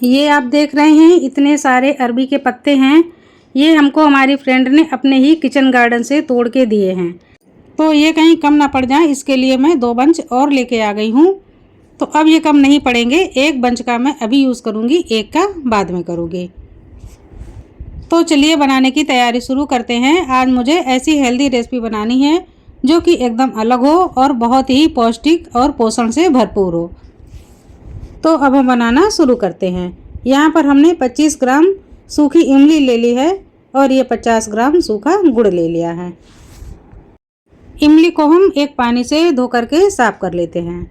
ये आप देख रहे हैं इतने सारे अरबी के पत्ते हैं। ये हमको हमारी फ्रेंड ने अपने ही किचन गार्डन से तोड़ के दिए हैं। तो ये कहीं कम ना पड़ जाए, इसके लिए मैं 2 बंच और लेके आ गई हूँ। तो अब ये कम नहीं पड़ेंगे, 1 बंच का मैं अभी यूज़ करूँगी, 1 का बाद में करूँगी। तो चलिए बनाने की तैयारी शुरू करते हैं। आज मुझे ऐसी हेल्दी रेसिपी बनानी है जो कि एकदम अलग हो और बहुत ही पौष्टिक और पोषण से भरपूर हो। तो अब हम बनाना शुरू करते हैं। यहाँ पर हमने 25 ग्राम सूखी इमली ले ली है और ये 50 ग्राम सूखा गुड़ ले लिया है। इमली को हम एक पानी से धो करके साफ कर लेते हैं।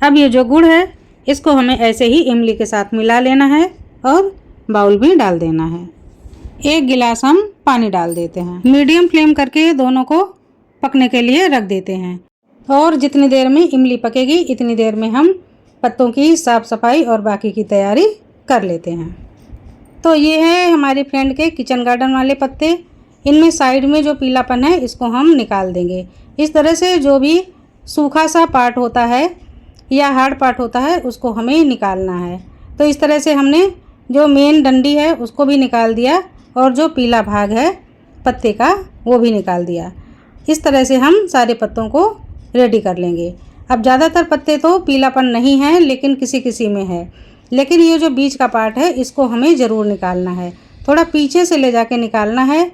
अब ये जो गुड़ है इसको हमें ऐसे ही इमली के साथ मिला लेना है और बाउल में डाल देना है। 1 गिलास हम पानी डाल देते हैं। मीडियम फ्लेम करके दोनों को पकने के लिए रख देते हैं और जितनी देर में इमली पकेगी इतनी देर में हम पत्तों की साफ़ सफाई और बाकी की तैयारी कर लेते हैं। तो ये है हमारी फ्रेंड के किचन गार्डन वाले पत्ते। इनमें साइड में जो पीलापन है इसको हम निकाल देंगे। इस तरह से जो भी सूखा सा पार्ट होता है या हार्ड पार्ट होता है उसको हमें निकालना है। तो इस तरह से हमने जो मेन डंडी है उसको भी निकाल दिया और जो पीला भाग है पत्ते का वो भी निकाल दिया। इस तरह से हम सारे पत्तों को रेडी कर लेंगे। अब ज़्यादातर पत्ते तो पीलापन नहीं है, लेकिन किसी किसी में है। लेकिन ये जो बीच का पार्ट है इसको हमें ज़रूर निकालना है। थोड़ा पीछे से ले जाके निकालना है।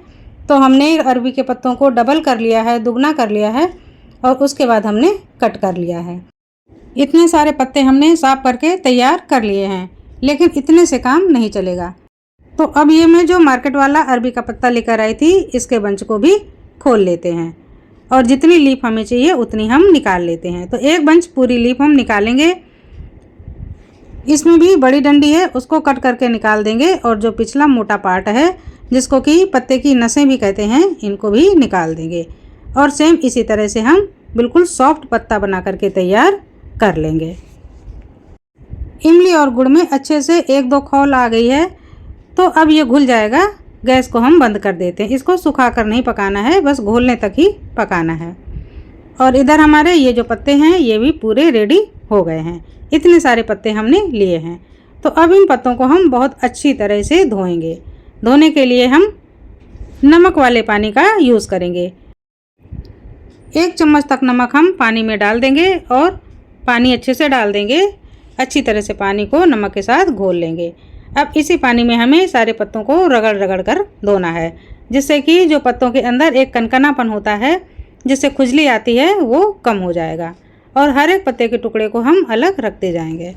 तो हमने अरबी के पत्तों को डबल कर लिया है, दुगना कर लिया है और उसके बाद हमने कट कर लिया है। इतने सारे पत्ते हमने साफ करके तैयार कर लिए हैं, लेकिन इतने से काम नहीं चलेगा। तो अब ये मैं जो मार्केट वाला अरबी का पत्ता लेकर आई थी इसके बंच को भी खोल लेते हैं और जितनी लीफ हमें चाहिए उतनी हम निकाल लेते हैं। तो 1 बंच पूरी लीफ हम निकालेंगे। इसमें भी बड़ी डंडी है उसको कट करके निकाल देंगे और जो पिछला मोटा पार्ट है जिसको कि पत्ते की नसें भी कहते हैं इनको भी निकाल देंगे। और सेम इसी तरह से हम बिल्कुल सॉफ्ट पत्ता बना करके तैयार कर लेंगे। इमली और गुड़ में अच्छे से 1-2 खौल आ गई है। तो अब ये घुल जाएगा। गैस को हम बंद कर देते हैं। इसको सुखा कर नहीं पकाना है, बस घोलने तक ही पकाना है। और इधर हमारे ये जो पत्ते हैं ये भी पूरे रेडी हो गए हैं। इतने सारे पत्ते हमने लिए हैं। तो अब इन पत्तों को हम बहुत अच्छी तरह से धोएंगे। धोने के लिए हम नमक वाले पानी का यूज़ करेंगे। 1 चम्मच तक नमक हम पानी में डाल देंगे और पानी अच्छे से डाल देंगे। अच्छी तरह से पानी को नमक के साथ घोल लेंगे। अब इसी पानी में हमें सारे पत्तों को रगड़ रगड़ कर धोना है, जिससे कि जो पत्तों के अंदर एक कनकनापन होता है जिससे खुजली आती है वो कम हो जाएगा। और हर एक पत्ते के टुकड़े को हम अलग रखते जाएंगे।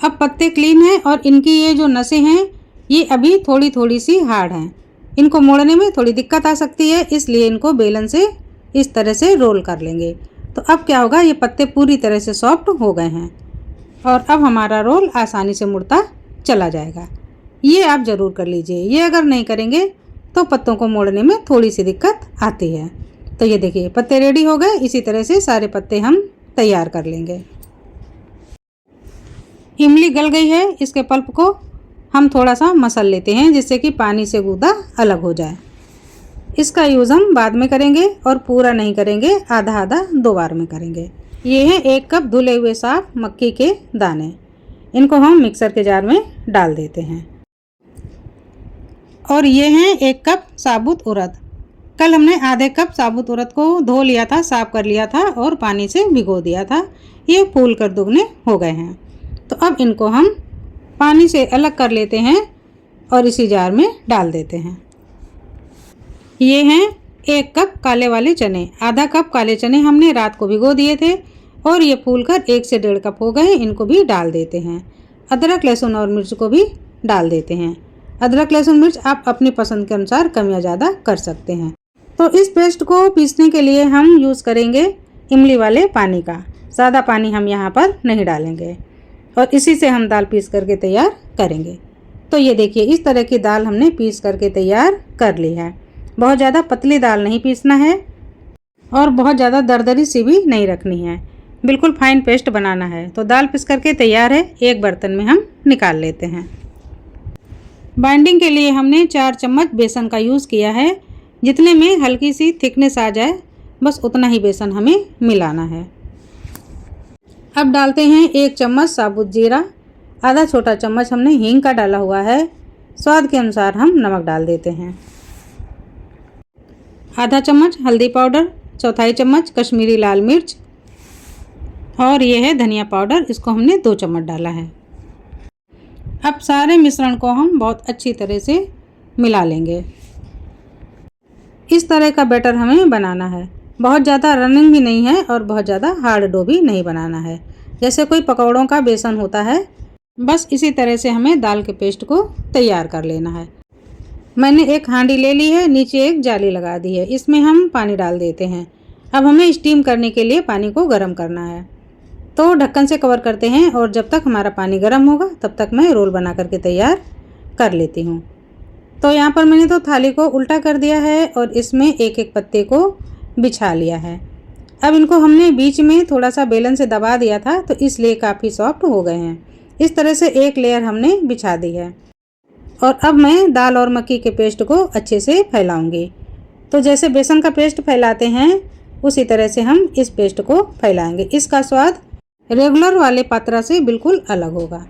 अब पत्ते क्लीन हैं और इनकी ये जो नसें हैं ये अभी थोड़ी थोड़ी सी हार्ड हैं। इनको मोड़ने में थोड़ी दिक्कत आ सकती है, इसलिए इनको बेलन से इस तरह से रोल कर लेंगे। तो अब क्या होगा, ये पत्ते पूरी तरह से सॉफ्ट हो गए हैं और अब हमारा रोल आसानी से मुड़ता चला जाएगा। ये आप ज़रूर कर लीजिए। ये अगर नहीं करेंगे तो पत्तों को मोड़ने में थोड़ी सी दिक्कत आती है। तो ये देखिए पत्ते रेडी हो गए। इसी तरह से सारे पत्ते हम तैयार कर लेंगे। इमली गल गई है, इसके पल्प को हम थोड़ा सा मसल लेते हैं जिससे कि पानी से गूदा अलग हो जाए। इसका यूज़ हम बाद में करेंगे और पूरा नहीं करेंगे, आधा आधा 2 बार में करेंगे। ये हैं 1 कप धुले हुए साफ मक्की के दाने। इनको हम मिक्सर के जार में डाल देते हैं। और ये हैं 1 कप साबुत उड़द। कल हमने आधे कप साबुत उड़द को धो लिया था, साफ कर लिया था और पानी से भिगो दिया था। ये फूल कर दुगने हो गए हैं। तो अब इनको हम पानी से अलग कर लेते हैं और इसी जार में डाल देते हैं। ये हैं 1 कप काले वाले चने। आधा कप काले चने हमने रात को भिगो दिए थे और ये फूलकर 1 से 1.5 कप हो गए। इनको भी डाल देते हैं। अदरक लहसुन और मिर्च को भी डाल देते हैं। अदरक लहसुन मिर्च आप अपनी पसंद के अनुसार कम या ज़्यादा कर सकते हैं। तो इस पेस्ट को पीसने के लिए हम यूज़ करेंगे इमली वाले पानी का। ज़्यादा पानी हम यहाँ पर नहीं डालेंगे और इसी से हम दाल पीस करके तैयार करेंगे। तो ये देखिए इस तरह की दाल हमने पीस करके तैयार कर ली है। बहुत ज़्यादा पतली दाल नहीं पीसना है और बहुत ज़्यादा दरदरी सी भी नहीं रखनी है, बिल्कुल फाइन पेस्ट बनाना है। तो दाल पीस करके तैयार है। एक बर्तन में हम निकाल लेते हैं। बाइंडिंग के लिए हमने 4 चम्मच बेसन का यूज़ किया है। जितने में हल्की सी थिकनेस आ जाए बस उतना ही बेसन हमें मिलाना है। अब डालते हैं 1 चम्मच साबुत जीरा। आधा छोटा चम्मच हमने हींग का डाला हुआ है। स्वाद के अनुसार हम नमक डाल देते हैं। आधा चम्मच हल्दी पाउडर, चौथाई चम्मच कश्मीरी लाल मिर्च और ये है धनिया पाउडर, इसको हमने 2 चम्मच डाला है। अब सारे मिश्रण को हम बहुत अच्छी तरह से मिला लेंगे। इस तरह का बैटर हमें बनाना है। बहुत ज़्यादा रनिंग भी नहीं है और बहुत ज़्यादा हार्ड डो भी नहीं बनाना है, जैसे कोई पकौड़ों का बेसन होता है। बस इसी तरह से हमें दाल के पेस्ट को तैयार कर लेना है। मैंने एक हांडी ले ली है, नीचे एक जाली लगा दी है, इसमें हम पानी डाल देते हैं। अब हमें स्टीम करने के लिए पानी को गर्म करना है, तो ढक्कन से कवर करते हैं और जब तक हमारा पानी गर्म होगा तब तक मैं रोल बना करके तैयार कर लेती हूँ। तो यहाँ पर मैंने तो थाली को उल्टा कर दिया है और इसमें एक एक पत्ते को बिछा लिया है। अब इनको हमने बीच में थोड़ा सा बेलन से दबा दिया था, तो इसलिए काफ़ी सॉफ्ट हो गए हैं। इस तरह से एक लेयर हमने बिछा दी है और अब मैं दाल और मक्की के पेस्ट को अच्छे से फैलाऊंगी। तो जैसे बेसन का पेस्ट फैलाते हैं उसी तरह से हम इस पेस्ट को फैलाएंगे। इसका स्वाद रेगुलर वाले पात्रा से बिल्कुल अलग होगा।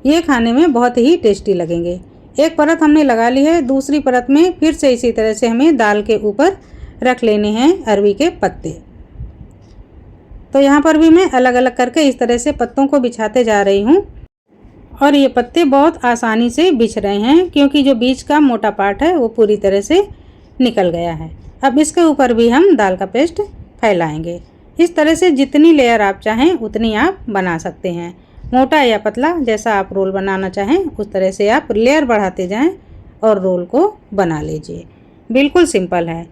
ये खाने में बहुत ही टेस्टी लगेंगे। एक परत हमने लगा ली है, दूसरी परत में फिर से इसी तरह से हमें दाल के ऊपर रख लेने हैं अरबी के पत्ते। तो यहाँ पर भी मैं अलग अलग करके इस तरह से पत्तों को बिछाते जा रही हूँ और ये पत्ते बहुत आसानी से बिछ रहे हैं क्योंकि जो बीच का मोटा पार्ट है वो पूरी तरह से निकल गया है। अब इसके ऊपर भी हम दाल का पेस्ट फैलाएंगे। इस तरह से जितनी लेयर आप चाहें उतनी आप बना सकते हैं, मोटा या पतला जैसा आप रोल बनाना चाहें उस तरह से आप लेयर बढ़ाते जाएं और रोल को बना लीजिए। बिल्कुल सिंपल है।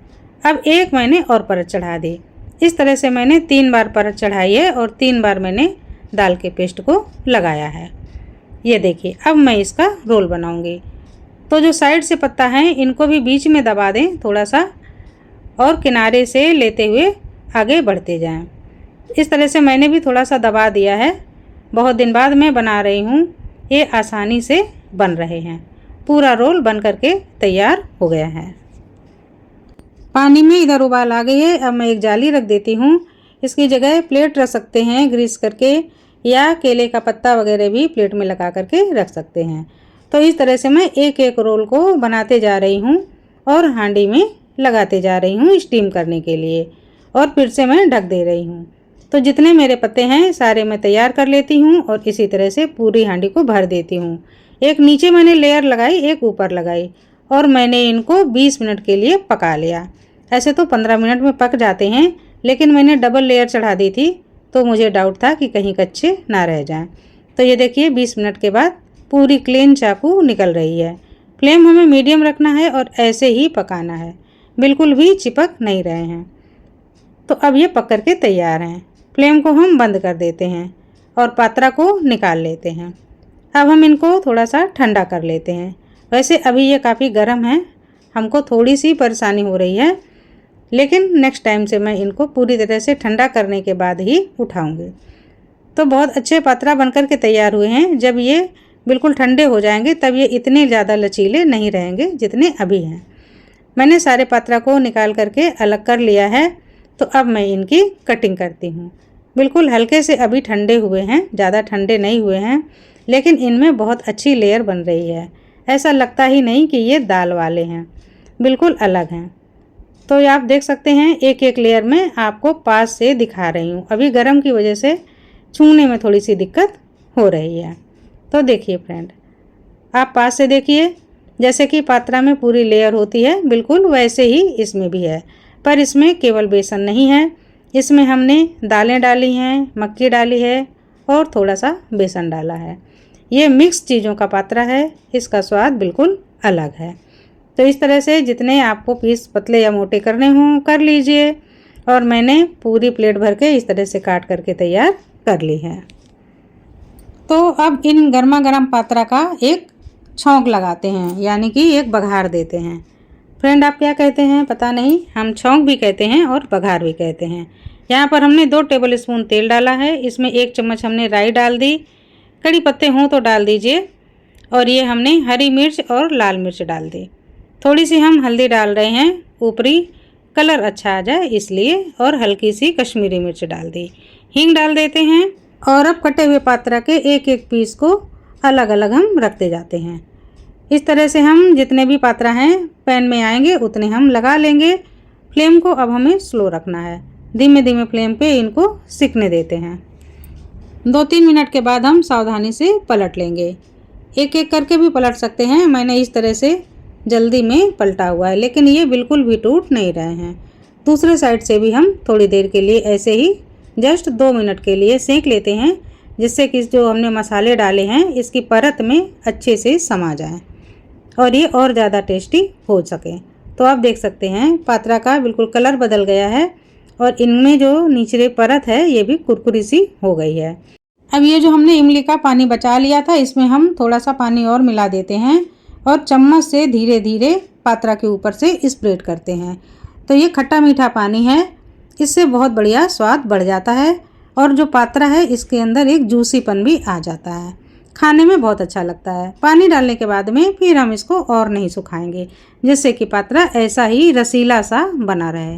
अब एक मैंने और परत चढ़ा दी। इस तरह से मैंने 3 बार परत चढ़ाई है और 3 बार मैंने दाल के पेस्ट को लगाया है। ये देखिए, अब मैं इसका रोल बनाऊंगी। तो जो साइड से पत्ता है इनको भी बीच में दबा दें थोड़ा सा और किनारे से लेते हुए आगे बढ़ते जाएं। इस तरह से मैंने भी थोड़ा सा दबा दिया है। बहुत दिन बाद मैं बना रही हूँ, ये आसानी से बन रहे हैं। पूरा रोल बन करके तैयार हो गया है। पानी में इधर उबाल आ गई है। अब मैं एक जाली रख देती हूँ। इसकी जगह प्लेट रख सकते हैं ग्रीस करके, या केले का पत्ता वगैरह भी प्लेट में लगा करके रख सकते हैं। तो इस तरह से मैं एक एक रोल को बनाते जा रही हूँ और हांडी में लगाते जा रही हूँ स्टीम करने के लिए, और फिर से मैं ढक दे रही हूँ। तो जितने मेरे पत्ते हैं सारे मैं तैयार कर लेती हूँ और इसी तरह से पूरी हांडी को भर देती हूँ। एक नीचे मैंने लेयर लगाई, एक ऊपर लगाई और मैंने इनको 20 मिनट के लिए पका लिया। ऐसे तो 15 मिनट में पक जाते हैं, लेकिन मैंने डबल लेयर चढ़ा दी थी तो मुझे डाउट था कि कहीं कच्चे ना रह जाएं। तो ये देखिए 20 मिनट के बाद पूरी क्लीन चाकू निकल रही है। फ्लेम हमें मीडियम रखना है और ऐसे ही पकाना है, बिल्कुल भी चिपक नहीं रहे हैं। तो अब ये पक करके तैयार हैं। फ्लेम को हम बंद कर देते हैं और पात्रा को निकाल लेते हैं। अब हम इनको थोड़ा सा ठंडा कर लेते हैं। वैसे अभी ये काफ़ी गर्म है, हमको थोड़ी सी परेशानी हो रही है, लेकिन नेक्स्ट टाइम से मैं इनको पूरी तरह से ठंडा करने के बाद ही उठाऊंगी। तो बहुत अच्छे पात्रा बनकर के तैयार हुए हैं। जब ये बिल्कुल ठंडे हो जाएंगे तब ये इतने ज़्यादा लचीले नहीं रहेंगे जितने अभी हैं। मैंने सारे पात्रा को निकाल करके अलग कर लिया है। तो अब मैं इनकी कटिंग करती हूँ। बिल्कुल हल्के से अभी ठंडे हुए हैं, ज़्यादा ठंडे नहीं हुए हैं, लेकिन इनमें बहुत अच्छी लेयर बन रही है। ऐसा लगता ही नहीं कि ये दाल वाले हैं, बिल्कुल अलग हैं। तो आप देख सकते हैं एक एक लेयर में आपको पास से दिखा रही हूँ। अभी गर्म की वजह से छूने में थोड़ी सी दिक्कत हो रही है। तो देखिए फ्रेंड, आप पास से देखिए, जैसे कि पात्रा में पूरी लेयर होती है बिल्कुल वैसे ही इसमें भी है, पर इसमें केवल बेसन नहीं है, इसमें हमने दालें डाली हैं, मक्की डाली है और थोड़ा सा बेसन डाला है। ये मिक्स चीज़ों का पात्रा है, इसका स्वाद बिल्कुल अलग है। तो इस तरह से जितने आपको पीस पतले या मोटे करने हों कर लीजिए, और मैंने पूरी प्लेट भर के इस तरह से काट करके तैयार कर ली है। तो अब इन गर्मा गर्म पात्रा का एक छौंक लगाते हैं, यानी कि एक बघार देते हैं। फ्रेंड आप क्या कहते हैं पता नहीं, हम छौंक भी कहते हैं और बघार भी कहते हैं। यहाँ पर हमने 2 टेबल स्पून तेल डाला है, इसमें 1 चम्मच हमने राई डाल दी, कड़ी पत्ते हों तो डाल दीजिए, और ये हमने हरी मिर्च और लाल मिर्च डाल दी। थोड़ी सी हम हल्दी डाल रहे हैं, ऊपरी कलर अच्छा आ जाए इसलिए, और हल्की सी कश्मीरी मिर्च डाल दी। हींग डाल देते हैं और अब कटे हुए पात्रा के एक एक पीस को अलग अलग हम रखते जाते हैं। इस तरह से हम जितने भी पात्रा हैं पैन में आएंगे उतने हम लगा लेंगे। फ्लेम को अब हमें स्लो रखना है, धीमे धीमे फ्लेम पे इनको सिकने देते हैं। 2-3 मिनट के बाद हम सावधानी से पलट लेंगे। एक एक करके भी पलट सकते हैं, मैंने इस तरह से जल्दी में पलटा हुआ है, लेकिन ये बिल्कुल भी टूट नहीं रहे हैं। दूसरे साइड से भी हम थोड़ी देर के लिए ऐसे ही जस्ट 2 मिनट के लिए सेंक लेते हैं, जिससे कि जो हमने मसाले डाले हैं इसकी परत में अच्छे से समा जाए और ये और ज़्यादा टेस्टी हो सके। तो आप देख सकते हैं पात्रा का बिल्कुल कलर बदल गया है और इनमें जो निचले परत है ये भी कुरकुरी सी हो गई है। अब ये जो हमने इमली का पानी बचा लिया था इसमें हम थोड़ा सा पानी और मिला देते हैं और चम्मच से धीरे धीरे पात्रा के ऊपर से स्प्रेड करते हैं। तो ये खट्टा मीठा पानी है, इससे बहुत बढ़िया स्वाद बढ़ जाता है और जो पात्रा है इसके अंदर एक जूसीपन भी आ जाता है, खाने में बहुत अच्छा लगता है। पानी डालने के बाद में फिर हम इसको और नहीं सुखाएंगे, जिससे कि पात्रा ऐसा ही रसीला सा बना रहे।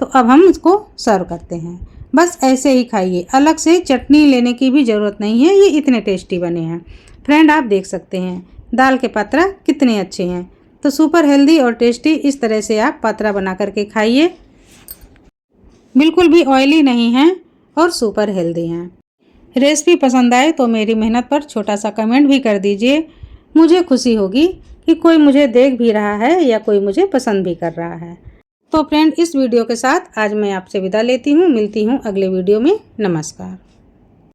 तो अब हम इसको सर्व करते हैं। बस ऐसे ही खाइए, अलग से चटनी लेने की भी ज़रूरत नहीं है, ये इतने टेस्टी बने हैं। फ्रेंड आप देख सकते हैं दाल के पात्रा कितने अच्छे हैं। तो सुपर हेल्दी और टेस्टी इस तरह से आप पात्रा बना करके खाइए, बिल्कुल भी ऑयली नहीं है और सुपर हेल्दी हैं। रेसिपी पसंद आए तो मेरी मेहनत पर छोटा सा कमेंट भी कर दीजिए, मुझे खुशी होगी कि कोई मुझे देख भी रहा है या कोई मुझे पसंद भी कर रहा है। तो फ्रेंड इस वीडियो के साथ आज मैं आपसे विदा लेती हूँ, मिलती हूँ अगले वीडियो में। नमस्कार।